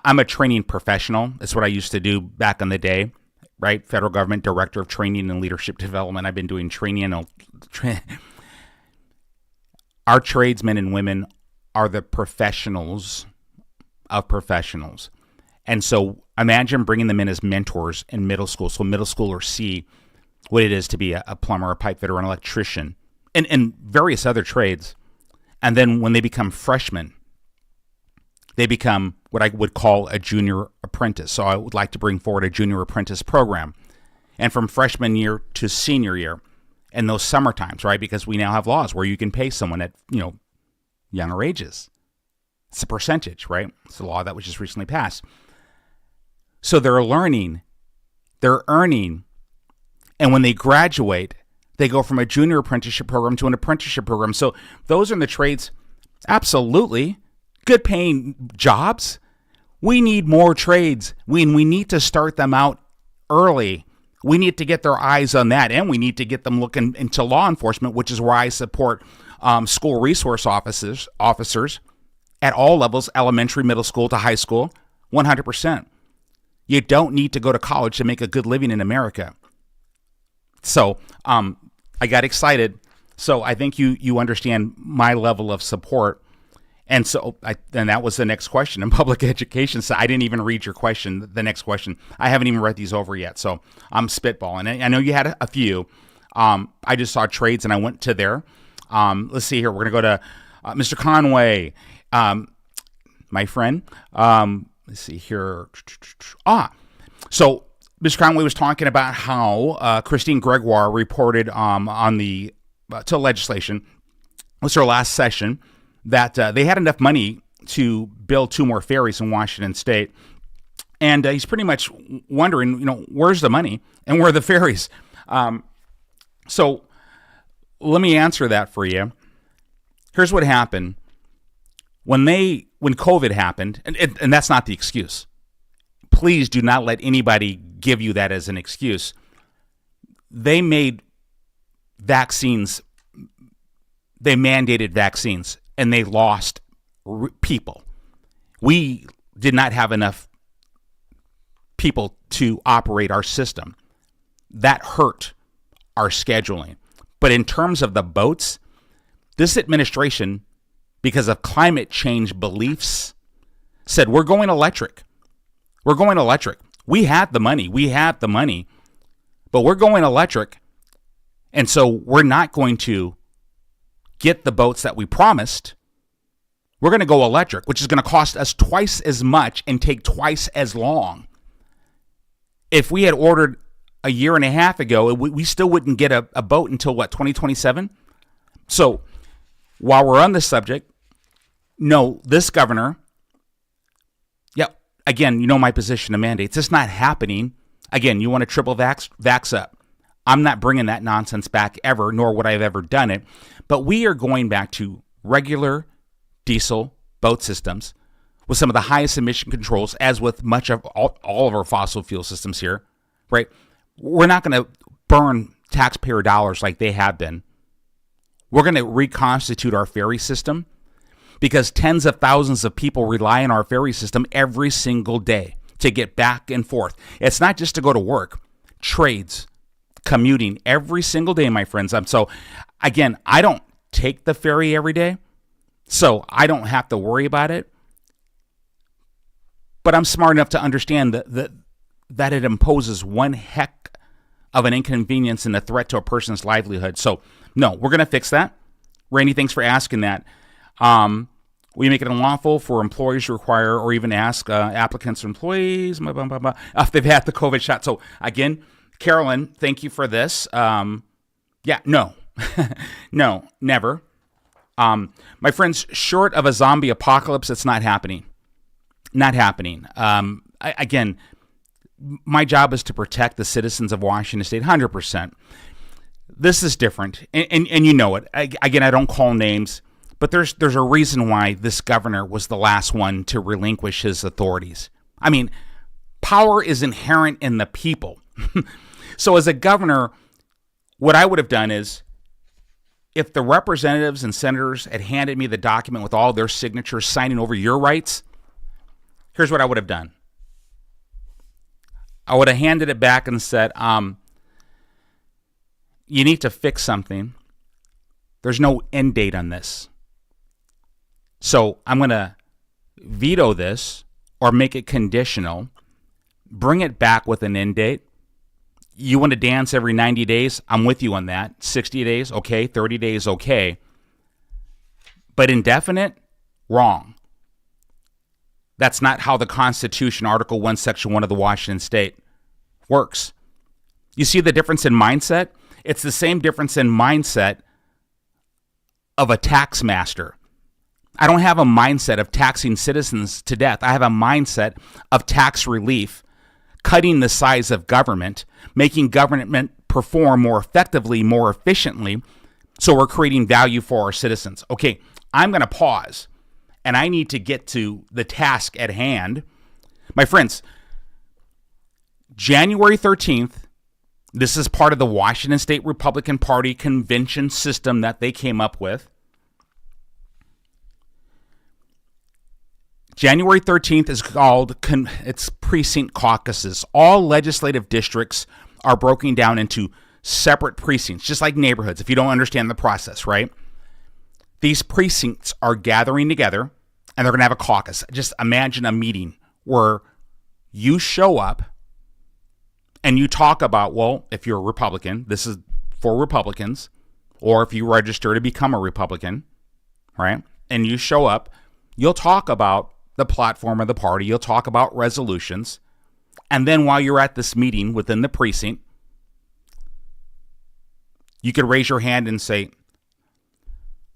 I'm a training professional. That's what I used to do back in the day, right? Federal government director of training and leadership development. I've been doing training. Our tradesmen and women are the professionals of professionals. And so imagine bringing them in as mentors in middle school. So middle schoolers see what it is to be a plumber, a pipe fitter, an electrician, and various other trades. And then when they become freshmen, they become what I would call a junior apprentice. So I would like to bring forward a junior apprentice program. And from freshman year to senior year, in those summer times, right? Because we now have laws where you can pay someone at, younger ages. It's a percentage, right? It's a law that was just recently passed. So they're learning, they're earning, and when they graduate, they go from a junior apprenticeship program to an apprenticeship program. So those are in the trades, absolutely good paying jobs. We need more trades. We need to start them out early. We need to get their eyes on that, and we need to get them looking into law enforcement, which is where I support school resource officers at all levels, elementary, middle school to high school, 100%. You don't need to go to college to make a good living in America. So I got excited. So I think you understand my level of support. And so and that was the next question in public education. So I didn't even read your question, the next question. I haven't even read these over yet. So I'm spitballing. I know you had a few. I just saw trades and I went to there. Let's see here. We're going to go to Mr. Conway, my friend. Let's see here. So Mr. Conway was talking about how Christine Gregoire reported on the to legislation. What's her last session? That they had enough money to build 2 more ferries in Washington State. And he's pretty much wondering, where's the money and where are the ferries? So let me answer that for you. Here's what happened. When COVID happened, and that's not the excuse. Please do not let anybody give you that as an excuse. They made vaccines, they mandated vaccines, and they lost people. We did not have enough people to operate our system. That hurt our scheduling. But in terms of the boats, this administration, because of climate change beliefs, said, we're going electric. We're going electric. We had the money, but we're going electric. And so we're not going to get the boats that we promised. We're going to go electric, which is going to cost us twice as much and take twice as long. If we had ordered a year and a half ago, we still wouldn't get a boat until 2027? So while we're on this subject, no, this governor, again, my position of mandates. It's not happening. Again, you want to triple vax up. I'm not bringing that nonsense back ever, nor would I have ever done it. But we are going back to regular diesel boat systems with some of the highest emission controls, as with much of all of our fossil fuel systems here, right? We're not going to burn taxpayer dollars like they have been. We're going to reconstitute our ferry system because tens of thousands of people rely on our ferry system every single day to get back and forth. It's not just to go to work, trades, commuting every single day, my friends. So again, I don't take the ferry every day, so I don't have to worry about it. But I'm smart enough to understand that it imposes one heck of an inconvenience and a threat to a person's livelihood. So no, we're going to fix that. Randy, thanks for asking that. We make it unlawful for employers to require or even ask applicants or employees if they've had the COVID shot. So again, Carolyn, thank you for this. No, no, never. My friends, short of a zombie apocalypse, it's not happening. Not happening. Again, my job is to protect the citizens of Washington State, 100%. This is different, and you know it. Again, I don't call names, but there's a reason why this governor was the last one to relinquish his authorities. I mean, power is inherent in the people. So as a governor, what I would have done is, if the representatives and senators had handed me the document with all their signatures signing over your rights, here's what I would have done. I would have handed it back and said, you need to fix something. There's no end date on this. So I'm going to veto this or make it conditional, bring it back with an end date. You want to dance every 90 days? I'm with you on that. 60 days, okay. 30 days, okay. But indefinite? Wrong. That's not how the Constitution, Article 1, Section 1 of the Washington State works. You see the difference in mindset? It's the same difference in mindset of a tax master. I don't have a mindset of taxing citizens to death. I have a mindset of tax relief cutting the size of government, making government perform more effectively, more efficiently, so we're creating value for our citizens. Okay, I'm going to pause, and I need to get to the task at hand. My friends, January 13th, this is part of the Washington State Republican Party convention system that they came up with. January 13th is called, it's precinct caucuses. All legislative districts are broken down into separate precincts, just like neighborhoods, if you don't understand the process, right? These precincts are gathering together, and they're going to have a caucus. Just imagine a meeting where you show up and you talk about, well, if you're a Republican, this is for Republicans, or if you register to become a Republican, right? And you show up, you'll talk about the platform of the party, you'll talk about resolutions, and then while you're at this meeting within the precinct, you could raise your hand and say,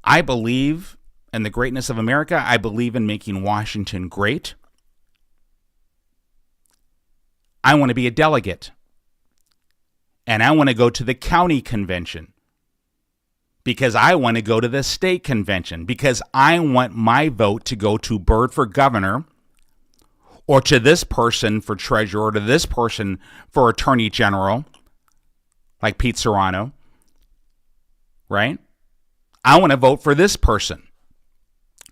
I believe in the greatness of America. I believe in making Washington great. I want to be a delegate. And I want to go to the county convention. Because I want to go to the state convention. Because I want my vote to go to Byrd for governor, or to this person for treasurer, or to this person for attorney general, like Pete Serrano. Right? I want to vote for this person.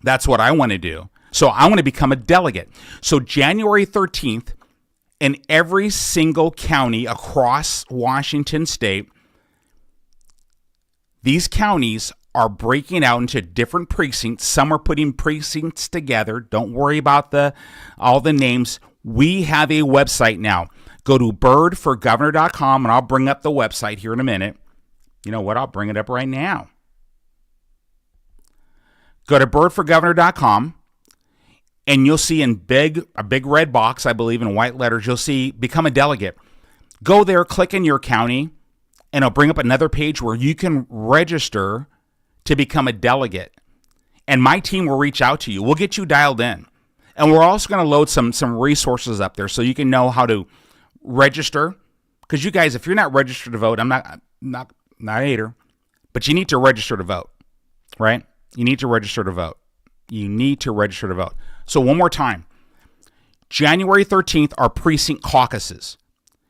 That's what I want to do. So I want to become a delegate. So January 13th, in every single county across Washington state, these counties are breaking out into different precincts. Some are putting precincts together. Don't worry about all the names. We have a website now. Go to byrdforgovernor.com, and I'll bring up the website here in a minute. You know what? I'll bring it up right now. Go to byrdforgovernor.com, and you'll see in a big red box, I believe in white letters, you'll see become a delegate. Go there, click in your county, and it'll bring up another page where you can register to become a delegate. And my team will reach out to you. We'll get you dialed in. And we're also going to load some resources up there so you can know how to register. Because you guys, if you're not registered to vote, I'm not a hater, but you need to register to vote, right? You need to register to vote. You need to register to vote. So one more time, January 13th are precinct caucuses.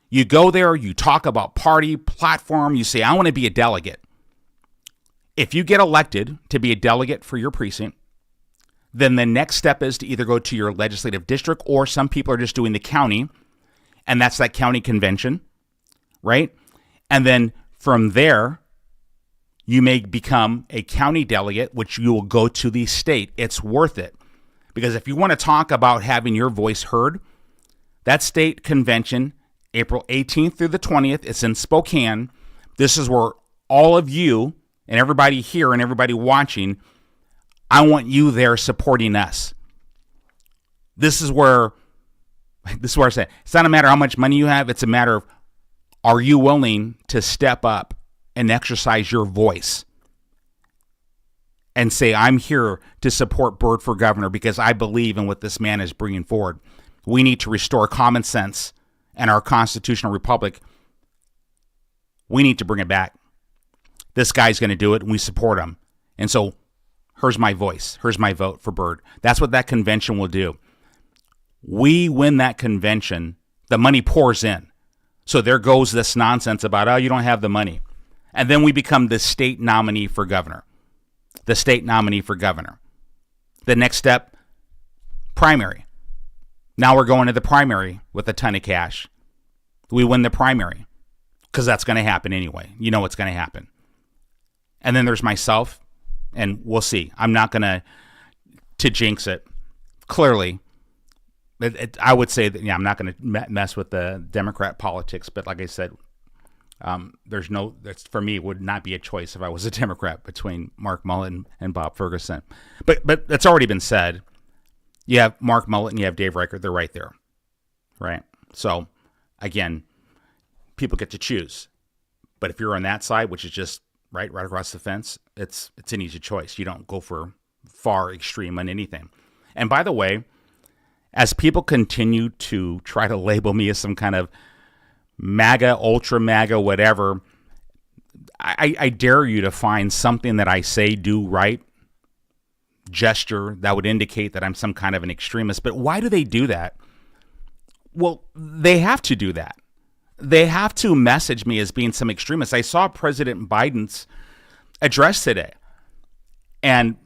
You go there, you talk about party, platform, you say, I want to be a delegate. If you get elected to be a delegate for your precinct, then the next step is to either go to your legislative district, or some people are just doing the county, and that's that county convention, right? And then from there, you may become a county delegate, which you will go to the state. It's worth it. Because if you want to talk about having your voice heard, that state convention, April 18th through the 20th, it's in Spokane. This is where all of you and everybody here and everybody watching, I want you there supporting us. This is where I say, it's not a matter of how much money you have. It's a matter of, are you willing to step up and exercise your voice and say, I'm here to support Byrd for governor because I believe in what this man is bringing forward. We need to restore common sense and our constitutional republic. We need to bring it back. This guy's going to do it, and we support him. And so here's my voice. Here's my vote for Byrd. That's what that convention will do. We win that convention, the money pours in. So there goes this nonsense about, oh, you don't have the money. And then we become the state nominee for governor. The state nominee for governor. The next step, primary. Now we're going to the primary with a ton of cash. We win the primary because that's going to happen anyway. You know what's going to happen. And then there's myself, and we'll see. I'm not going to jinx it. Clearly, I would say that, I'm not going to mess with the Democrat politics, but like I said, for me, it would not be a choice if I was a Democrat between Mark Mullet and Bob Ferguson. But it's already been said. You have Mark Mullet and you have Dave Reichert. They're right there, right? So, again, people get to choose. But if you're on that side, which is just right across the fence, it's an easy choice. You don't go for far extreme on anything. And by the way, as people continue to try to label me as some kind of MAGA, ultra MAGA, whatever, I dare you to find something that I say, do, right, gesture that would indicate that I'm some kind of an extremist. But why do they do that? Well, they have to do that. They have to message me as being some extremist. I saw President Biden's address today. And,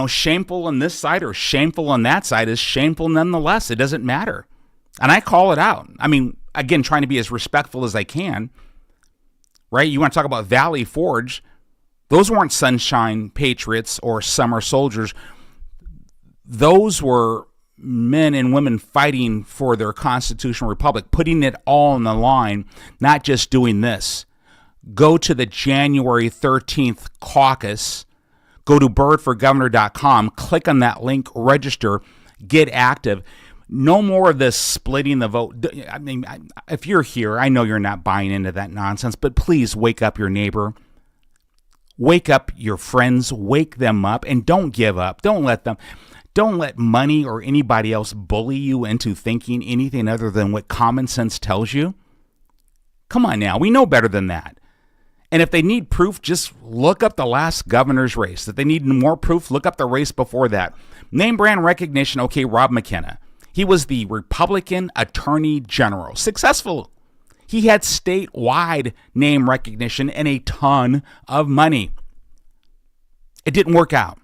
shameful on this side or shameful on that side is shameful nonetheless. It doesn't matter. And I call it out. I mean, again, trying to be as respectful as I can. Right? You want to talk about Valley Forge. Those weren't sunshine patriots or summer soldiers. Those were men and women fighting for their constitutional republic, putting it all on the line, not just doing this. Go to the January 13th caucus. Go to birdforgovernor.com. Click on that link, register, get active. No more of this splitting the vote. I mean, if you're here, I know you're not buying into that nonsense, but please wake up your neighbor. Wake up your friends. Wake them up and don't give up. Don't let money or anybody else bully you into thinking anything other than what common sense tells you. Come on now. We know better than that. And if they need proof, just look up the last governor's race. If they need more proof, look up the race before that. Name brand recognition, okay, Rob McKenna. He was the Republican Attorney General. Successful. He had statewide name recognition and a ton of money. It didn't work out.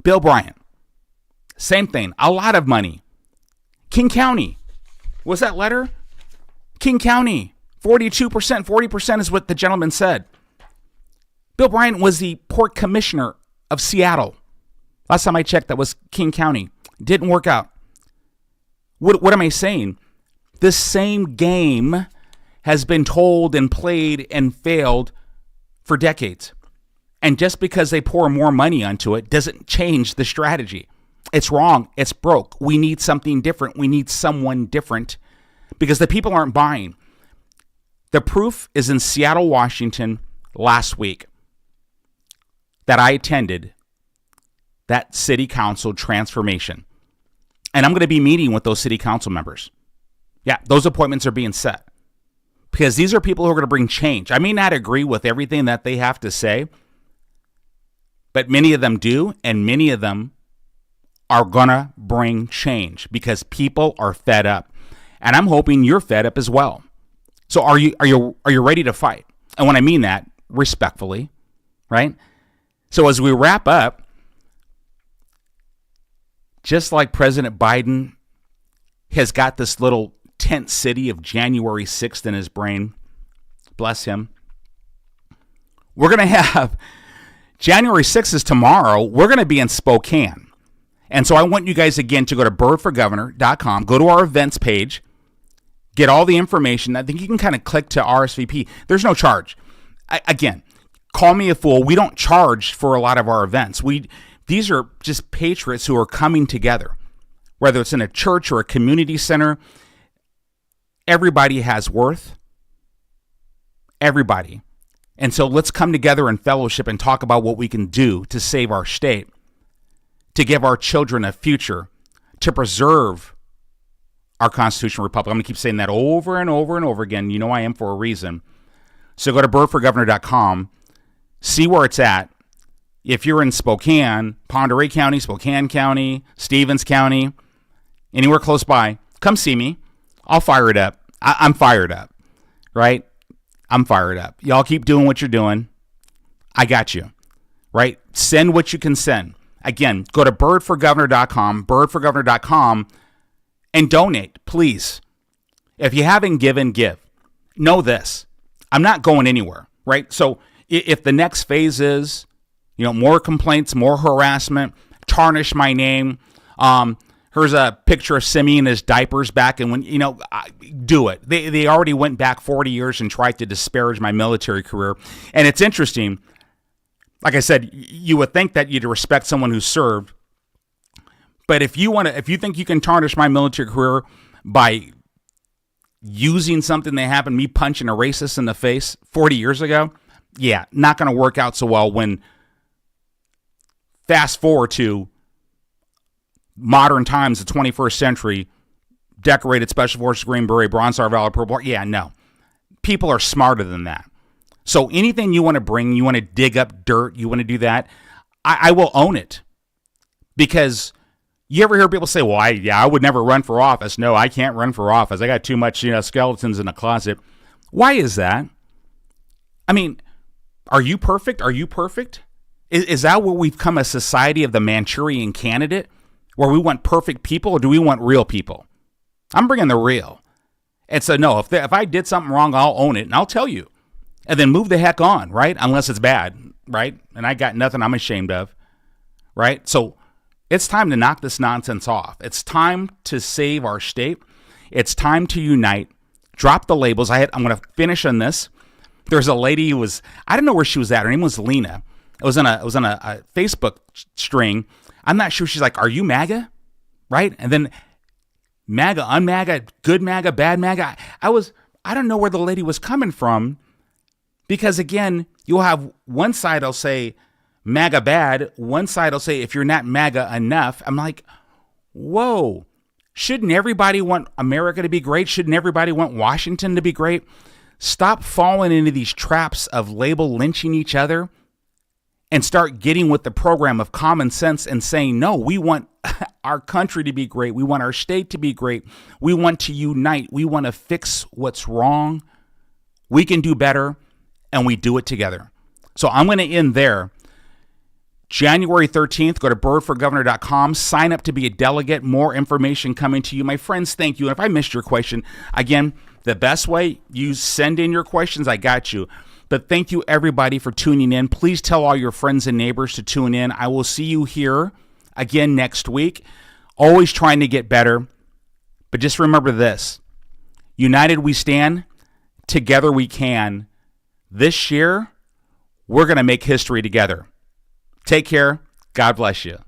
Bill Bryant, same thing, a lot of money. King County, was that letter? King County, 42%, 40% is what the gentleman said. Bill Bryant was the port commissioner of Seattle. Last time I checked, that was King County. Didn't work out. What am I saying? This same game has been told and played and failed for decades. And just because they pour more money onto it doesn't change the strategy. It's wrong. It's broke. We need something different. We need someone different because the people aren't buying. The proof is in Seattle, Washington last week that I attended that city council transformation. And I'm going to be meeting with those city council members. Yeah, those appointments are being set because these are people who are going to bring change. I may not agree with everything that they have to say, but many of them do, and many of them are going to bring change because people are fed up. And I'm hoping you're fed up as well. So are you ready to fight? And when I mean that, respectfully, right? So as we wrap up, just like President Biden has got this little tent city of January 6th in his brain, bless him, we're going to have January 6th is tomorrow. We're going to be in Spokane. And so I want you guys, again, to go to birdforgovernor.com, go to our events page, get all the information. I think you can kind of click to RSVP. There's no charge. Again, call me a fool. We don't charge for a lot of our events. These are just patriots who are coming together, whether it's in a church or a community center. Everybody has worth. Everybody. And so let's come together in fellowship and talk about what we can do to save our state, to give our children a future, to preserve our constitutional republic. I'm going to keep saying that over and over and over again. You know I am for a reason. So go to birdforgovernor.com, see where it's at. If you're in Spokane, Pend Oreille County, Spokane County, Stevens County, anywhere close by, come see me. I'll fire it up. I'm fired up, right? I'm fired up. Y'all keep doing what you're doing. I got you, right? Send what you can send. Again, go to birdforgovernor.com, and donate, please. If you haven't given, give. Know this. I'm not going anywhere, right? So if the next phase is, more complaints, more harassment, tarnish my name. Here's a picture of Simi in his diapers back, and when do it. They already went back 40 years and tried to disparage my military career. And it's interesting. Like I said, you would think that you'd respect someone who served, but if you think you can tarnish my military career by using something that happened, me punching a racist in the face 40 years ago, yeah, not going to work out so well when. Fast forward to modern times, the 21st century, decorated Special Forces Green Beret, Bronze Star Valor, Purple Heart. Yeah, no. People are smarter than that. So anything you want to bring, you want to dig up dirt, you want to do that, I will own it. Because you ever hear people say, well, I would never run for office. No, I can't run for office. I got too much, skeletons in the closet. Why is that? I mean, are you perfect? Are you perfect? Is that where we've become a society of the Manchurian candidate, where we want perfect people, or do we want real people? I'm bringing the real. And so, no, if I did something wrong, I'll own it, and I'll tell you. And then move the heck on, right? Unless it's bad, right? And I got nothing I'm ashamed of, right? So it's time to knock this nonsense off. It's time to save our state. It's time to unite. Drop the labels. I'm going to finish on this. There's a lady who was, I don't know where she was at. Her name was Lena. It was on a Facebook string. I'm not sure. She's like, are you MAGA? Right? And then MAGA, unMAGA, good MAGA, bad MAGA. I don't know where the lady was coming from, because again, you'll have one side will say MAGA bad. One side will say, if you're not MAGA enough. I'm like, whoa, shouldn't everybody want America to be great? Shouldn't everybody want Washington to be great? Stop falling into these traps of label lynching each other and start getting with the program of common sense and saying, no, we want our country to be great. We want our state to be great. We want to unite. We want to fix what's wrong. We can do better, and we do it together. So I'm going to end there. January 13th, go to birdforgovernor.com, sign up to be a delegate. More information coming to you. My friends, thank you. And if I missed your question, again, the best way, you send in your questions. I got you. But thank you, everybody, for tuning in. Please tell all your friends and neighbors to tune in. I will see you here again next week. Always trying to get better. But just remember this. United we stand. Together we can. This year, we're going to make history together. Take care. God bless you.